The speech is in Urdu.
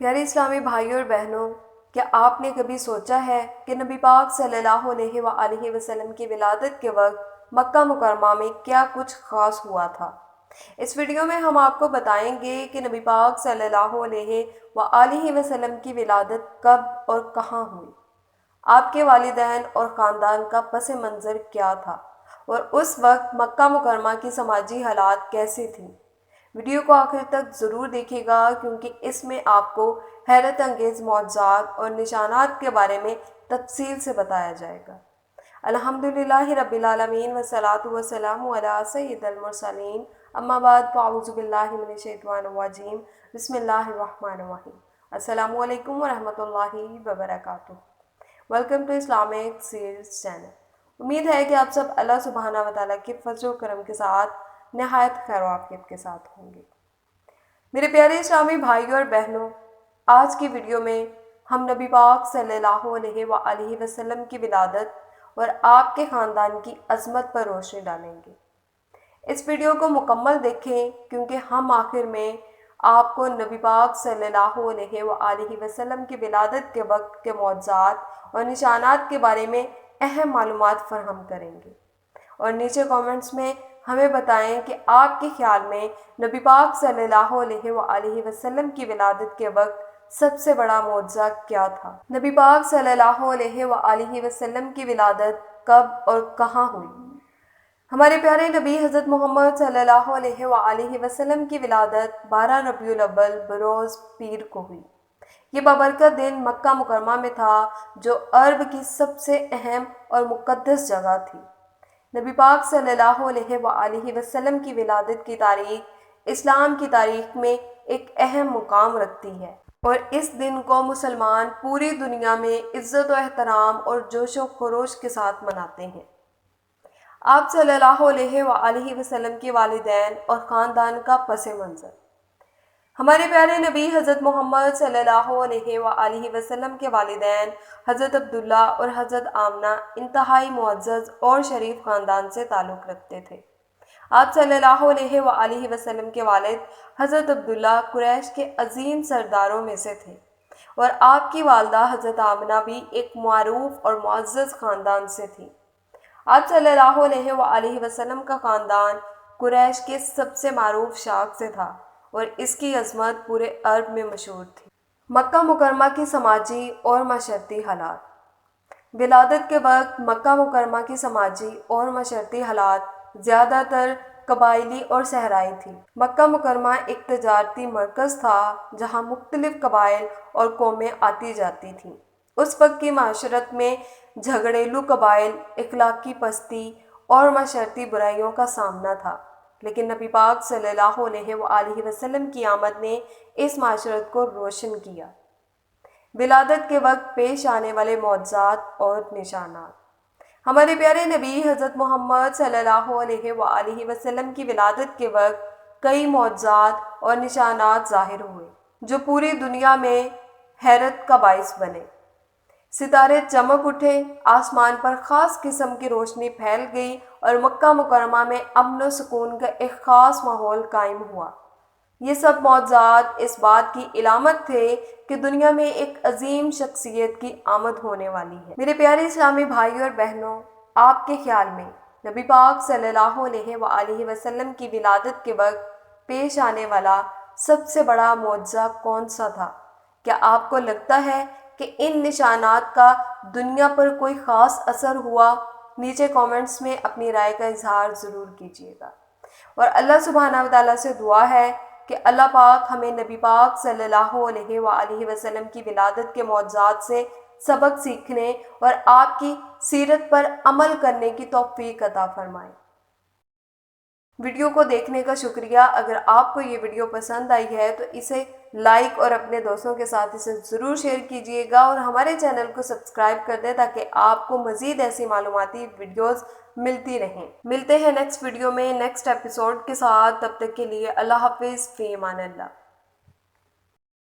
پیارے اسلامی بھائیوں اور بہنوں، کیا آپ نے کبھی سوچا ہے کہ نبی پاک صلی اللہ علیہ وآلہ وسلم کی ولادت کے وقت مکہ مکرمہ میں کیا کچھ خاص ہوا تھا؟ اس ویڈیو میں ہم آپ کو بتائیں گے کہ نبی پاک صلی اللہ علیہ وآلہ وسلم کی ولادت کب اور کہاں ہوئی، آپ کے والدین اور خاندان کا پس منظر کیا تھا، اور اس وقت مکہ مکرمہ کی سماجی حالات کیسی تھیں۔ ویڈیو کو آخر تک ضرور دیکھیے گا، کیونکہ اس میں آپ کو حیرت انگیز معجزات اور نشانات کے بارے میں تفصیل سے بتایا جائے گا۔ الحمدللہ رب العالمین والصلاة والسلام علی سید المرسلین، اما بعد فاعوذ باللہ من الشیطان الرجیم، بسم اللہ الرحمن الرحیم۔ السلام علیکم ورحمۃ اللہ وبرکاتہ۔ Welcome to Islamic series channel. امید ہے کہ آپ سب اللہ سبحانہ و تعالیٰ کے فضل و کرم کے ساتھ نہایت خیر و عافیت کے ساتھ ہوں گے۔ میرے پیارے اسلامی بھائیوں اور بہنوں، آج کی ویڈیو میں ہم نبی پاک صلی اللہ علیہ وآلہ وسلم کی ولادت اور آپ کے خاندان کی عظمت پر روشنی ڈالیں گے۔ اس ویڈیو کو مکمل دیکھیں، کیونکہ ہم آخر میں آپ کو نبی پاک صلی اللہ علیہ وآلہ وسلم کی ولادت کے وقت کے معجزات اور نشانات کے بارے میں اہم معلومات فراہم کریں گے، اور نیچے کامنٹس میں ہمیں بتائیں کہ آپ کے خیال میں نبی پاک صلی اللہ علیہ وآلہ وسلم کی ولادت کے وقت سب سے بڑا معجزہ کیا تھا۔ نبی پاک صلی اللہ علیہ وآلہ وسلم کی ولادت کب اور کہاں ہوئی؟ ہمارے پیارے نبی حضرت محمد صلی اللہ علیہ وآلہ وسلم کی ولادت 12 ربیع الاول بروز پیر کو ہوئی۔ یہ بابرکت دن مکہ مکرمہ میں تھا، جو عرب کی سب سے اہم اور مقدس جگہ تھی۔ نبی پاک صلی اللہ علیہ وآلہ وسلم کی ولادت کی تاریخ اسلام کی تاریخ میں ایک اہم مقام رکھتی ہے، اور اس دن کو مسلمان پوری دنیا میں عزت و احترام اور جوش و خروش کے ساتھ مناتے ہیں۔ آپ صلی اللہ علیہ وآلہ وسلم کے والدین اور خاندان کا پس منظر۔ ہمارے پیارے نبی حضرت محمد صلی اللہ علیہ وآلہ وسلم کے والدین حضرت عبداللہ اور حضرت آمنہ انتہائی معزز اور شریف خاندان سے تعلق رکھتے تھے۔ آپ صلی اللہ علیہ وآلہ وسلم کے والد حضرت عبداللہ قریش کے عظیم سرداروں میں سے تھے، اور آپ کی والدہ حضرت آمنہ بھی ایک معروف اور معزز خاندان سے تھی۔ آپ صلی اللہ علیہ وآلہ وسلم کا خاندان قریش کے سب سے معروف شاخ سے تھا، اور اس کی عظمت پورے عرب میں مشہور تھی۔ مکہ مکرمہ کی سماجی اور معاشرتی حالات۔ ولادت کے وقت مکہ مکرمہ کی سماجی اور معاشرتی حالات زیادہ تر قبائلی اور صحرائی تھی۔ مکہ مکرمہ ایک تجارتی مرکز تھا، جہاں مختلف قبائل اور قومیں آتی جاتی تھیں۔ اس وقت کی معاشرت میں جھگڑیلو قبائل، اخلاقی پستی اور معاشرتی برائیوں کا سامنا تھا، لیکن نبی پاک صلی اللہ علیہ وآلہ وسلم کی آمد نے اس معاشرت کو روشن کیا۔ ولادت کے وقت پیش آنے والے معجزات اور نشانات۔ ہمارے پیارے نبی حضرت محمد صلی اللہ علیہ وآلہ وسلم کی ولادت کے وقت کئی معجزات اور نشانات ظاہر ہوئے، جو پوری دنیا میں حیرت کا باعث بنے۔ ستارے چمک اٹھے، آسمان پر خاص قسم کی روشنی پھیل گئی، اور مکہ مکرمہ میں امن و سکون کا ایک خاص ماحول قائم ہوا۔ یہ سب معجزات اس بات کی علامت تھے کہ دنیا میں ایک عظیم شخصیت کی آمد ہونے والی ہے۔ میرے پیارے اسلامی بھائیوں اور بہنوں، آپ کے خیال میں نبی پاک صلی اللہ علیہ وآلہ وسلم کی ولادت کے وقت پیش آنے والا سب سے بڑا معجزہ کون سا تھا؟ کیا آپ کو لگتا ہے کہ ان نشانات کا دنیا پر کوئی خاص اثر ہوا؟ نیچے کامنٹس میں اپنی رائے کا اظہار ضرور کیجیے گا، اور اللہ سبحانہ و تعالیٰ سے دعا ہے کہ اللہ پاک ہمیں نبی پاک صلی اللہ علیہ وآلہ وسلم کی ولادت کے معجزات سے سبق سیکھنے اور آپ کی سیرت پر عمل کرنے کی توفیق عطا فرمائے۔ ویڈیو کو دیکھنے کا شکریہ۔ اگر آپ کو یہ ویڈیو پسند آئی ہے تو اسے لائک اور اپنے دوستوں کے ساتھ اسے ضرور شیئر کیجیے گا، اور ہمارے چینل کو سبسکرائب کر دیں تاکہ آپ کو مزید ایسی معلوماتی ویڈیوز ملتی رہیں۔ ملتے ہیں نیکسٹ ویڈیو میں نیکسٹ ایپیسوڈ کے ساتھ، تب تک کے لیے اللہ حافظ، فی امان اللہ۔